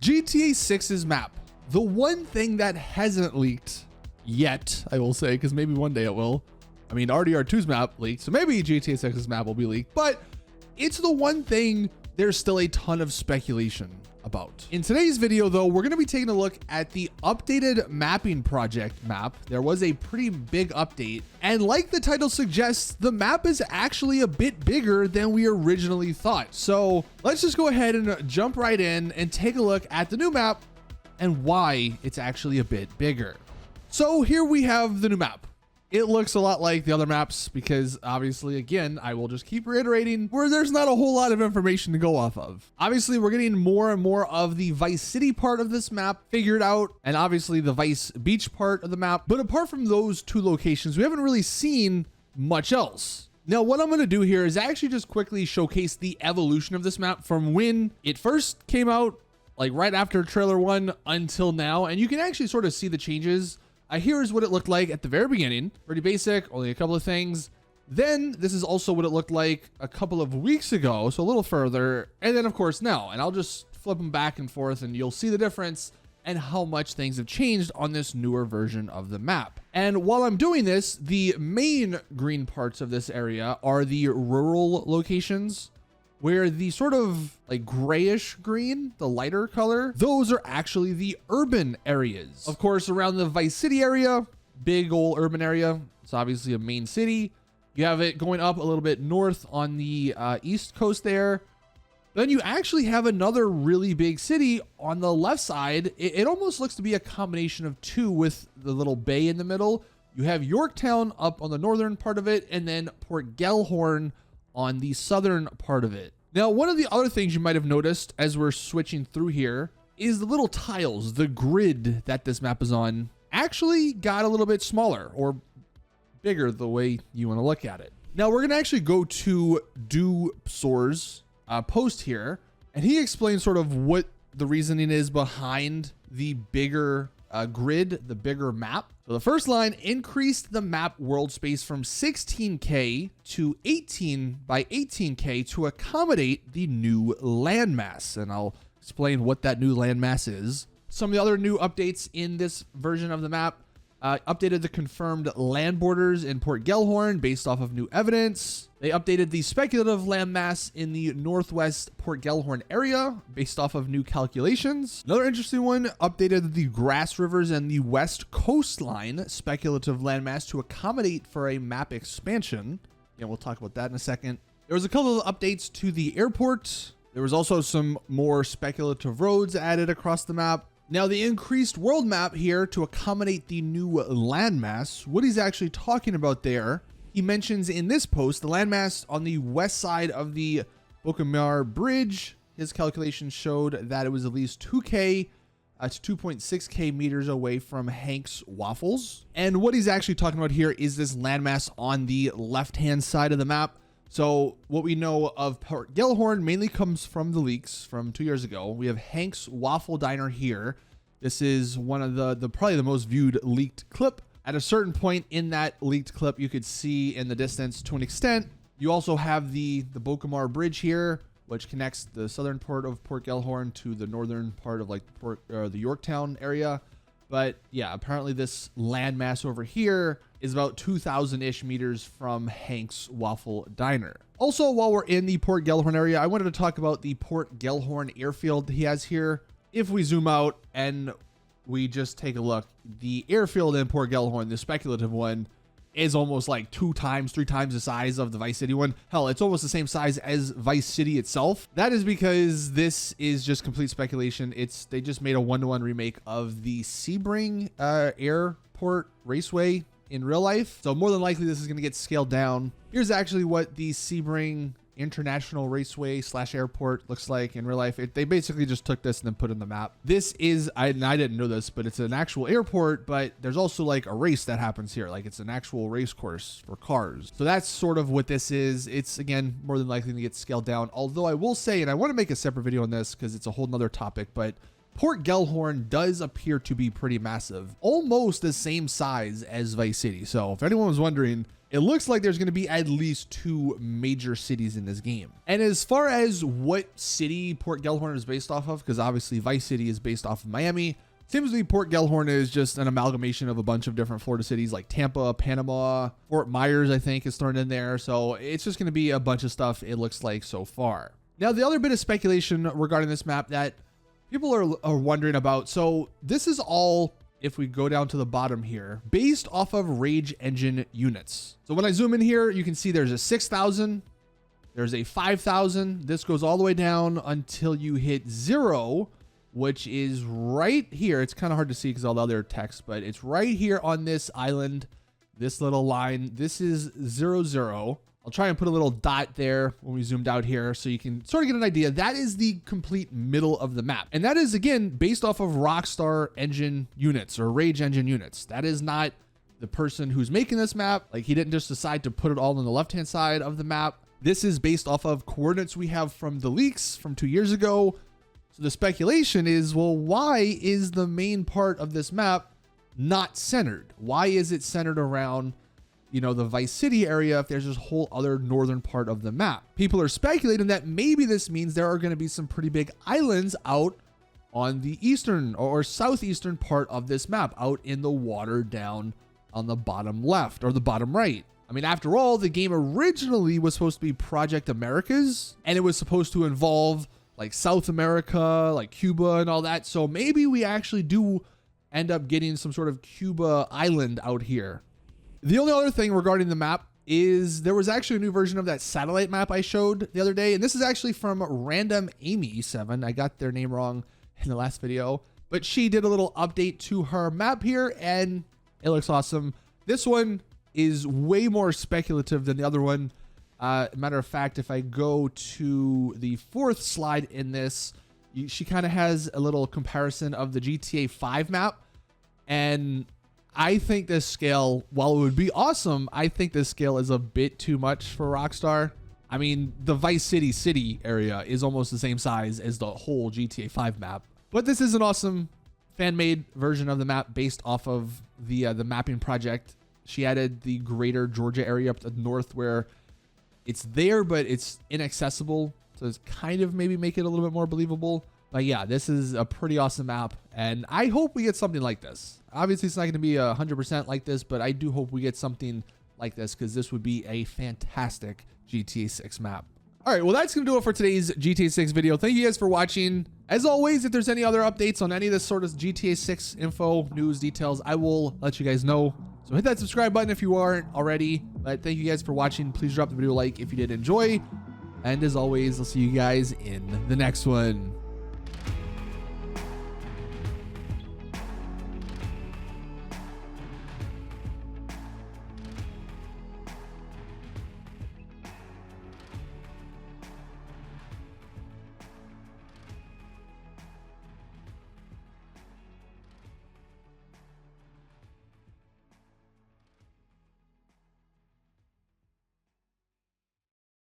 GTA 6's map. The one thing that hasn't leaked yet, I will say, because maybe one day it will. I mean, RDR2's map leaked, so maybe GTA 6's map will be leaked, but it's the one thing there's still a ton of speculation about. In today's video, though, we're going to be taking a look at the updated mapping project map. There was a pretty big update, and like the title suggests, the map is actually a bit bigger than we originally thought. So let's just go ahead and jump right in and take a look at the new map and why it's actually a bit bigger. So here we have the new map. It looks a lot like the other maps because obviously, again, I will just keep reiterating where there's not a whole lot of information to go off of. Obviously, we're getting more and more of the Vice City part of this map figured out, and obviously the Vice Beach part of the map. But apart from those two locations, we haven't really seen much else. Now, what I'm going to do here is actually just quickly showcase the evolution of this map from when it first came out, like right after trailer 1 until now, and you can actually sort of see the changes. Here is what it looked like at the very beginning. Pretty basic, only a couple of things. Then this is also what it looked like a couple of weeks ago, so a little further. And then of course now, and I'll just flip them back and forth and you'll see the difference and how much things have changed on this newer version of the map. And while I'm doing this, the main green parts of this area are the rural locations, where the sort of like grayish green, the lighter color, those are actually the urban areas. Of course, around the Vice City area, big old urban area. It's obviously a main city. You have it going up a little bit north on the east coast there. Then you actually have another really big city on the left side. It almost looks to be a combination of two with the little bay in the middle. You have Yorktown up on the northern part of it, and then Port Gellhorn on the southern part of it. Now, one of the other things you might have noticed as we're switching through here is the little tiles, the grid that this map is on actually got a little bit smaller or bigger, the way you want to look at it. Now, we're going to actually go to DoSour's post here, and he explains sort of what the reasoning is behind the bigger grid, the bigger map. So the first line: increased the map world space from 16K to 18 by 18K to accommodate the new landmass. And I'll explain what that new landmass is. Some of the other new updates in this version of the map: updated the confirmed land borders in Port Gellhorn based off of new evidence. They updated the speculative landmass in the northwest Port Gellhorn area based off of new calculations. Another interesting one: updated the grass rivers and the west coastline speculative landmass to accommodate for a map expansion. Yeah, we'll talk about that in a second. There was a couple of updates to the airport. There was also some more speculative roads added across the map. Now, the increased world map here to accommodate the new landmass, what he's actually talking about there, he mentions in this post, the landmass on the west side of the Bokumar Bridge. His calculations showed that it was at least 2K to 2.6K meters away from Hank's Waffles. And what he's actually talking about here is this landmass on the left-hand side of the map. So what we know of Port Gellhorn mainly comes from the leaks from 2 years ago. We have Hank's Waffle Diner here. This is one of the probably the most viewed leaked clip. At a certain point in that leaked clip, you could see in the distance to an extent. You also have the Bokumar Bridge here, which connects the southern part of Port Gellhorn to the northern part of like the Yorktown area. But yeah, apparently this landmass over here is about 2,000-ish meters from Hank's Waffle Diner. Also, while we're in the Port Gellhorn area, I wanted to talk about the Port Gellhorn airfield he has here. If we zoom out and we just take a look, the airfield in Port Gellhorn, the speculative one, is almost like 3 times the size of the Vice City one. Hell, it's almost the same size as Vice City itself. That is because this is just complete speculation. They just made a 1-to-1 remake of the Sebring Airport Raceway in real life. So more than likely this is going to get scaled down. Here's actually what the Sebring International Raceway / airport looks like in real life. They basically just took this and then put it in the map. This is, I didn't know this, but it's an actual airport, but there's also like a race that happens here. Like it's an actual race course for cars. So that's sort of what this is. It's, again, more than likely to get scaled down. Although I will say, and I want to make a separate video on this because it's a whole nother topic, but Port Gellhorn does appear to be pretty massive, almost the same size as Vice City. So if anyone was wondering, it looks like there's going to be at least 2 major cities in this game. And as far as what city Port Gellhorn is based off of, because obviously Vice City is based off of Miami, seems to be Port Gellhorn is just an amalgamation of a bunch of different Florida cities like Tampa, Panama, Fort Myers, I think is thrown in there. So it's just going to be a bunch of stuff, it looks like so far. Now, the other bit of speculation regarding this map that people are wondering about. So this is all, if we go down to the bottom here, based off of Rage Engine units. So when I zoom in here, you can see there's a 6,000, there's a 5,000. This goes all the way down until you hit 0, which is right here. It's kind of hard to see because all the other text, but it's right here on this island, this little line. This is 0, 0. I'll try and put a little dot there when we zoomed out here so you can sort of get an idea. That is the complete middle of the map. And that is, again, based off of Rockstar Engine units or Rage Engine units. That is not the person who's making this map. Like, he didn't just decide to put it all on the left-hand side of the map. This is based off of coordinates we have from the leaks from 2 years ago. So the speculation is, well, why is the main part of this map not centered? Why is it centered around, you know, the Vice City area if there's this whole other northern part of the map? People are speculating that maybe this means there are going to be some pretty big islands out on the eastern or southeastern part of this map, out in the water down on the bottom left or the bottom right. I mean, after all, the game originally was supposed to be Project Americas, and it was supposed to involve like South America, like Cuba and all that. So maybe we actually do end up getting some sort of Cuba island out here. The only other thing regarding the map is there was actually a new version of that satellite map I showed the other day. And this is actually from Random Amy 7. I got their name wrong in the last video, but she did a little update to her map here and it looks awesome. This one is way more speculative than the other one. Matter of fact, if I go to the 4th slide in this, she kind of has a little comparison of the GTA 5 map. And I think this scale, while it would be awesome, I think this scale is a bit too much for Rockstar. I mean, the Vice City area is almost the same size as the whole GTA 5 map. But this is an awesome fan-made version of the map based off of the mapping project. She added the greater Georgia area up to the north where it's there, but it's inaccessible. So it's kind of maybe make it a little bit more believable. But yeah, this is a pretty awesome map. And I hope we get something like this. Obviously, it's not going to be 100% like this, but I do hope we get something like this because this would be a fantastic GTA 6 map. All right, well, that's going to do it for today's GTA 6 video. Thank you guys for watching. As always, if there's any other updates on any of this sort of GTA 6 info, news, details, I will let you guys know. So hit that subscribe button if you aren't already. But thank you guys for watching. Please drop the video a like if you did enjoy. And as always, I'll see you guys in the next one.